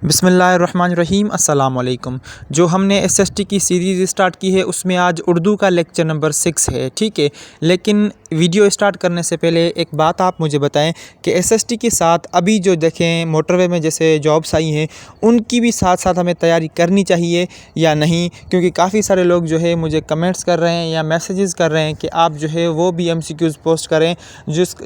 बिस्मिल्लाहिर्रहमानिर्रहीम अस्सलाम वालेकुम। जो हमने एसएसटी की सीरीज़ स्टार्ट की है उसमें आज उर्दू का लेक्चर नंबर 6 है, ठीक है। लेकिन वीडियो स्टार्ट करने से पहले एक बात आप मुझे बताएं कि एसएसटी के साथ अभी जो देखें मोटरवे में जैसे जॉब्स आई हैं उनकी भी साथ साथ हमें तैयारी करनी चाहिए या नहीं, क्योंकि काफ़ी सारे लोग जो है मुझे कमेंट्स कर रहे हैं या मैसेजेस कर रहे हैं कि आप जो है वो भी एमसीक्यूज़ पोस्ट करें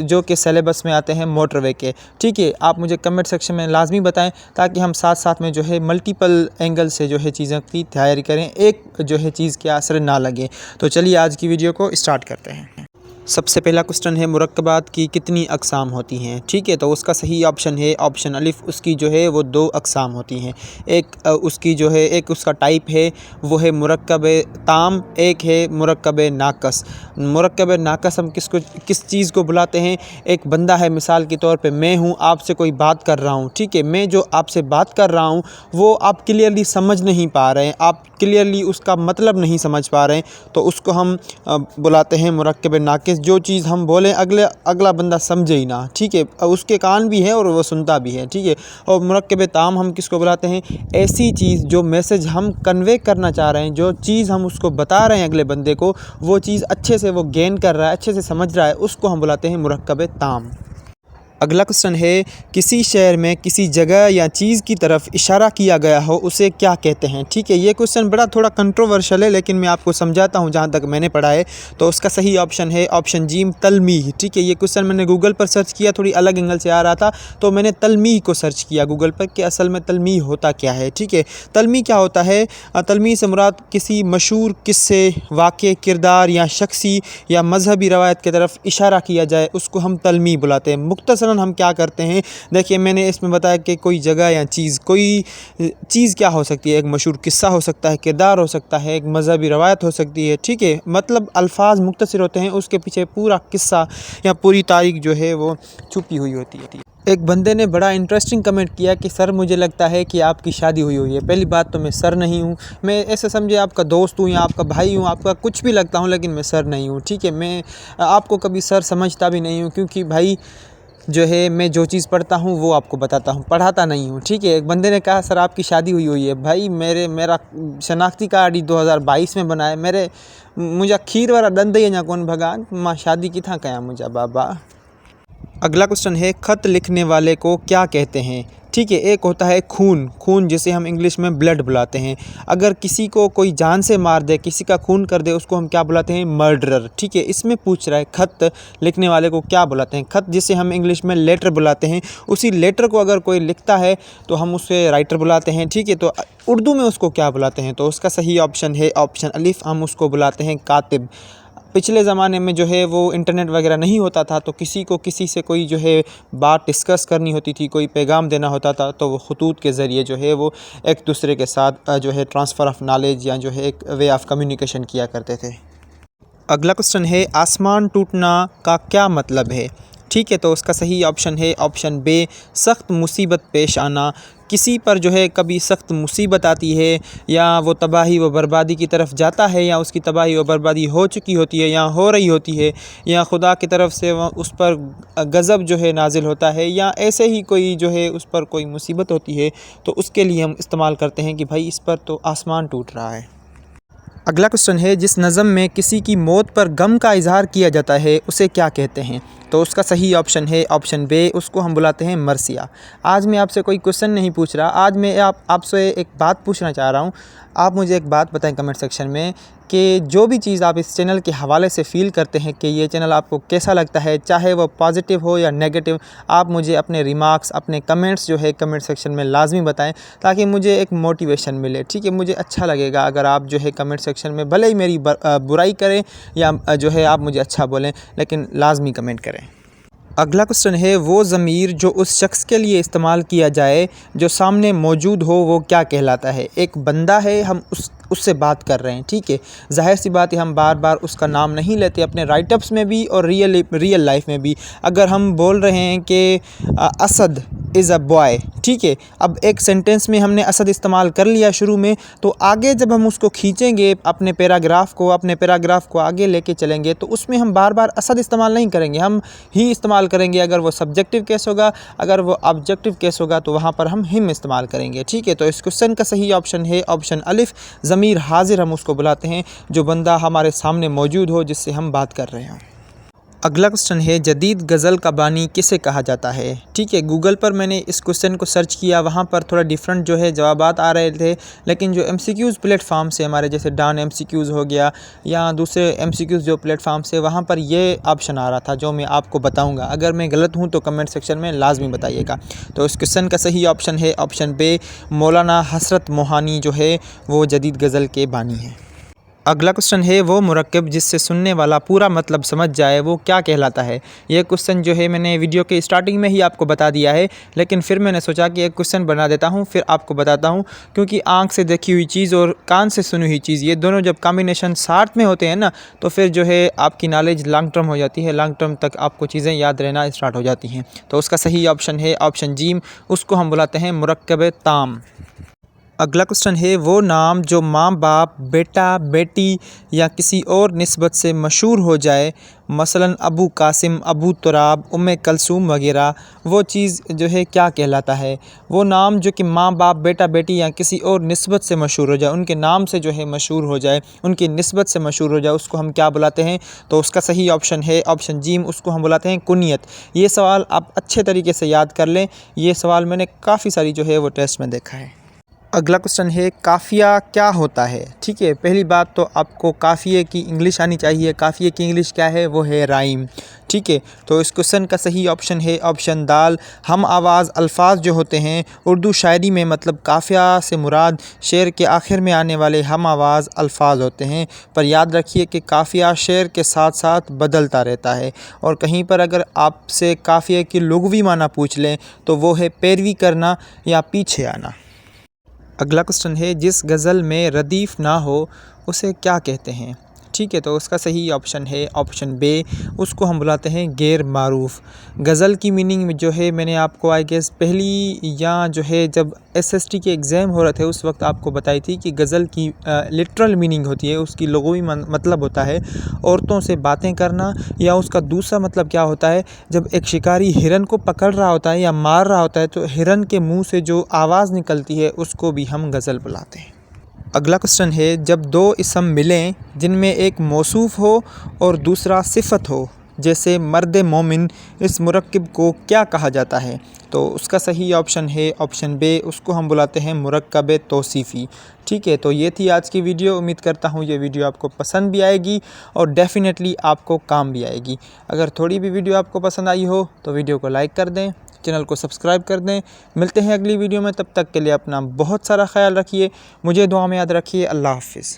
जो कि सिलेबस में आते हैं मोटरवे के, ठीक है। आप मुझे कमेंट सेक्शन में लाजमी बताएं ताकि हम साथ साथ में जो है मल्टीपल एंगल से जो है चीज़ों की तैयारी करें, एक जो है चीज़ के असर ना लगे। तो चलिए आज की वीडियो को स्टार्ट करते हैं। सबसे पहला क्वेश्चन है मुरक्कबात की कितनी अक़साम होती हैं, ठीक है। तो उसका सही ऑप्शन है ऑप्शन अलिफ, उसकी जो है वो 2 अक़साम होती हैं। एक उसकी जो है एक उसका टाइप है वो है मुरक्कब ताम, एक है मुरक्कब नाक़स। मुरक्कब नाक़स हम किस चीज़ को बुलाते हैं? एक बंदा है, मिसाल के तौर पे मैं हूँ, आपसे कोई बात कर रहा हूँ, ठीक है। मैं जो आपसे बात कर रहा हूँ वो आप क्लियरली समझ नहीं पा रहे हैं, आप क्लियरली उसका मतलब नहीं समझ पा रहे हैं, तो उसको हम बुलाते हैं मुरक्कब नाक़िस। जो चीज़ हम बोलें अगला बंदा समझे ही ना, ठीक है। उसके कान भी है और वो सुनता भी है, ठीक है। और मुरक्कब ताम हम किसको बुलाते हैं? ऐसी चीज़ जो मैसेज हम कन्वे करना चाह रहे हैं, जो चीज़ हम उसको बता रहे हैं अगले बंदे को, वो चीज़ अच्छे से वो गेन कर रहा है, अच्छे से समझ रहा है, उसको हम बुलाते हैं मुरक्कब ताम। अगला क्वेश्चन है किसी शहर में किसी जगह या चीज़ की तरफ इशारा किया गया हो उसे क्या कहते हैं, ठीक है। ये क्वेश्चन बड़ा थोड़ा कंट्रोवर्शियल है लेकिन मैं आपको समझाता हूँ जहाँ तक मैंने पढ़ा है। तो उसका सही ऑप्शन है ऑप्शन जीम तलमीह, ठीक है। ये क्वेश्चन मैंने गूगल पर सर्च किया, थोड़ी अलग एंगल से आ रहा था तो मैंने तलमीह को सर्च किया गूगल पर कि असल में तलमीह होता क्या है, ठीक है। तलमीह क्या होता है? तलमीह से मुराद किसी मशहूर किस्से, वाक़े, किरदार या शख्सी या मजहबी रवायत की तरफ इशारा किया जाए उसको हम तलमीह बुलाते हैं। मुख्तसरन हम क्या करते हैं, देखिए मैंने इसमें बताया कि कोई जगह या चीज़, कोई चीज़ क्या हो सकती है? एक मशहूर किस्सा हो सकता है, किरदार हो सकता है, एक मजहबी रवायत हो सकती है, ठीक है। मतलब अल्फाज मुख्तसर होते हैं, उसके पीछे पूरा किस्सा या पूरी तारीख जो है वो छुपी हुई होती है। एक बंदे ने बड़ा इंटरेस्टिंग कमेंट किया कि सर मुझे लगता है कि आपकी शादी हुई है। पहली बात तो मैं सर नहीं हूँ, मैं ऐसे समझे आपका दोस्त हूँ या आपका भाई हूँ, आपका कुछ भी लगता हूँ, लेकिन मैं सर नहीं हूँ, ठीक है। मैं आपको कभी सर समझता भी नहीं हूँ, क्योंकि भाई जो है मैं जो चीज़ पढ़ता हूँ वो आपको बताता हूँ, पढ़ाता नहीं हूँ, ठीक है। एक बंदे ने कहा सर आपकी शादी हुई है। भाई मेरा शनाख्ती कार्ड ही 2022 में बना है, मुझे खीर वाला दंद ही ना कौन भगान माँ शादी की था कया मुझे बाबा। अगला क्वेश्चन है खत लिखने वाले को क्या कहते हैं, ठीक है। एक होता है खून जिसे हम इंग्लिश में ब्लड बुलाते हैं। अगर किसी को कोई जान से मार दे, किसी का खून कर दे, उसको हम क्या बुलाते हैं? मर्डरर, ठीक है। इसमें पूछ रहा है खत लिखने वाले को क्या बुलाते हैं? खत जिसे हम इंग्लिश में लेटर बुलाते हैं, उसी लेटर को अगर कोई लिखता है तो हम उसे राइटर बुलाते हैं, ठीक है। तो उर्दू में उसको क्या बुलाते हैं? तो उसका सही ऑप्शन है ऑप्शन अलिफ, हम उसको बुलाते हैं कातिब। पिछले ज़माने में जो है वो इंटरनेट वगैरह नहीं होता था, तो किसी को किसी से कोई जो है बात डिस्कस करनी होती थी, कोई पैगाम देना होता था, तो वो खतूत के ज़रिए जो है वो एक दूसरे के साथ जो है ट्रांसफ़र ऑफ नॉलेज या जो है एक वे ऑफ कम्युनिकेशन किया करते थे। अगला क्वेश्चन है आसमान टूटना का क्या मतलब है, ठीक है। तो उसका सही ऑप्शन है ऑप्शन बे, सख्त मुसीबत पेश आना। किसी पर जो है कभी सख्त मुसीबत आती है या वो तबाही व बर्बादी की तरफ जाता है या उसकी तबाही व बर्बादी हो चुकी होती है या हो रही होती है, या खुदा की तरफ से उस पर गज़ब जो है नाजिल होता है, या ऐसे ही कोई जो है उस पर कोई मुसीबत होती है, तो उसके लिए हम इस्तेमाल करते हैं कि भाई इस पर तो आसमान टूट रहा है। अगला क्वेश्चन है जिस नज़म में किसी की मौत पर गम का इजहार किया जाता है उसे क्या कहते हैं? तो उसका सही ऑप्शन है ऑप्शन बे, उसको हम बुलाते हैं मरसिया। आज मैं आपसे कोई क्वेश्चन नहीं पूछ रहा, आज मैं आपसे एक बात पूछना चाह रहा हूँ। आप मुझे एक बात बताएं कमेंट सेक्शन में कि जो भी चीज़ आप इस चैनल के हवाले से फ़ील करते हैं कि ये चैनल आपको कैसा लगता है, चाहे वो पॉजिटिव हो या नेगेटिव, आप मुझे अपने रिमार्क्स, अपने कमेंट्स जो है कमेंट सेक्शन में लाजमी बताएं ताकि मुझे एक मोटिवेशन मिले, ठीक है। मुझे अच्छा लगेगा अगर आप जो है कमेंट सेक्शन में भले ही मेरी बुराई करें या जो है आप मुझे अच्छा बोलें, लेकिन लाजमी कमेंट करें। अगला क्वेश्चन है वो ज़मीर जो उस शख्स के लिए इस्तेमाल किया जाए जो सामने मौजूद हो वो क्या कहलाता है? एक बंदा है, हम उससे बात कर रहे हैं, ठीक है। ज़ाहिर सी बात है हम बार बार उसका नाम नहीं लेते अपने राइटअप्स में भी और रियल लाइफ में भी। अगर हम बोल रहे हैं कि असद इज़ अ बॉय, ठीक है, अब एक सेंटेंस में हमने असद इस्तेमाल कर लिया शुरू में, तो आगे जब हम उसको खींचेंगे अपने पैराग्राफ को आगे लेके चलेंगे तो उसमें हम बार बार असद इस्तेमाल नहीं करेंगे, हम ही इस्तेमाल करेंगे। अगर वो सब्जेक्टिव केस होगा, अगर वो ऑब्जेक्टिव केस होगा तो वहाँ पर हम हिम इस्तेमाल करेंगे, ठीक है। तो इस क्वेश्चन का सही ऑप्शन है ऑप्शन अलिफ, ज़मीर हाजिर हम उसको बुलाते हैं जो बंदा हमारे सामने मौजूद हो जिससे हम बात कर रहे हों। अगला क्वेश्चन है जदीद गज़ल का बानी किसे कहा जाता है, ठीक है। गूगल पर मैंने इस क्वेश्चन को सर्च किया, वहाँ पर थोड़ा डिफरेंट जो है जवाबात आ रहे थे, लेकिन जो MCQs प्लेटफॉर्म से हमारे जैसे डान MCQs हो गया या दूसरे MCQs जो प्लेटफॉर्म से, वहाँ पर ये ऑप्शन आ रहा था जो मैं आपको बताऊँगा। अगर मैं गलत हूँ तो कमेंट सेक्शन में लाजमी बताइएगा। तो इस क्वेश्चन का सही ऑप्शन है ऑप्शन बे, मौलाना हसरत मोहानी जो है वो जदीद गज़ल के बानी हैं। अगला क्वेश्चन है वो मुरक्कब जिससे सुनने वाला पूरा मतलब समझ जाए वो क्या कहलाता है। ये क्वेश्चन जो है मैंने वीडियो के स्टार्टिंग में ही आपको बता दिया है, लेकिन फिर मैंने सोचा कि एक क्वेश्चन बना देता हूँ फिर आपको बताता हूँ, क्योंकि आंख से देखी हुई चीज़ और कान से सुनी हुई चीज़, ये दोनों जब कॉम्बिनेशन साथ में होते हैं ना, तो फिर जो है आपकी नॉलेज लॉन्ग टर्म हो जाती है, लॉन्ग टर्म तक आपको चीज़ें याद रहना स्टार्ट हो जाती हैं। तो उसका सही ऑप्शन है ऑप्शन जीम, उसको हम बुलाते हैं मुरक्कब ताम। अगला क्वेश्चन है वो नाम जो माँ बाप, बेटा बेटी या किसी और निस्बत से मशहूर हो जाए, मसलन अबू कासिम, अबू तुराब, उम्मे कलसूम वगैरह, वो चीज़ जो है क्या कहलाता है। वो नाम जो कि माँ बाप, बेटा बेटी या किसी और निस्बत से मशहूर हो जाए, उनके नाम से जो है मशहूर हो जाए, उनकी निस्बत से मशहूर हो जाए, उसको हम क्या बुलाते हैं। तो उसका सही ऑप्शन है ऑप्शन जीम, उसको हम बुलाते हैं कुनियत। ये सवाल आप अच्छे तरीके से याद कर लें, ये सवाल मैंने काफ़ी सारी जो है वो टेस्ट में देखा है। अगला क्वेश्चन है काफ़िया क्या होता है, ठीक है। पहली बात तो आपको काफ़िए की इंग्लिश आनी चाहिए। काफ़िए की इंग्लिश क्या है, वो है राइम, ठीक है। तो इस क्वेश्चन का सही ऑप्शन है ऑप्शन दाल। हम आवाज़ अल्फाज जो होते हैं उर्दू शायरी में, मतलब काफ़िया से मुराद शेर के आखिर में आने वाले हम आवाज़ अल्फाज होते हैं। पर याद रखिए कि काफ़िया शेर के साथ साथ बदलता रहता है, और कहीं पर अगर आपसे काफ़िए की लुग़वी माना पूछ लें तो वो है पैरवी करना या पीछे आना। अगला क्वेश्चन है जिस गज़ल में रदीफ़ ना हो उसे क्या कहते हैं, ठीक है। तो उसका सही ऑप्शन है ऑप्शन बे, उसको हम बुलाते हैं गैर मारूफ़। गज़ल की मीनिंग जो है मैंने आपको आई गेस पहली या जो है जब SST के एग्ज़ाम हो रहे थे उस वक्त आपको बताई थी कि गज़ल की लिटरल मीनिंग होती है, उसकी लुग़वी मतलब होता है औरतों से बातें करना, या उसका दूसरा मतलब क्या होता है, जब एक शिकारी हिरन को पकड़ रहा होता है या मार रहा होता है तो हिरन के मुँह से जो आवाज़ निकलती है उसको भी हम गज़ल बुलाते हैं। अगला क्वेश्चन है जब दो इसम मिलें जिनमें एक मौसूफ़ हो और दूसरा सिफ़त हो, जैसे मर्द मोमिन, इस मुरक्किब को क्या कहा जाता है। तो उसका सही ऑप्शन है ऑप्शन बे, उसको हम बुलाते हैं मुरक्कब तौसीफ़ी, ठीक है। तो ये थी आज की वीडियो। उम्मीद करता हूँ ये वीडियो आपको पसंद भी आएगी और डेफ़िनेटली आपको काम भी आएगी। अगर थोड़ी भी वीडियो आपको पसंद आई हो तो वीडियो को लाइक कर दें, चैनल को सब्सक्राइब कर दें। मिलते हैं अगली वीडियो में, तब तक के लिए अपना बहुत सारा ख्याल रखिए, मुझे दुआ में याद रखिए। अल्लाह हाफ़िज़।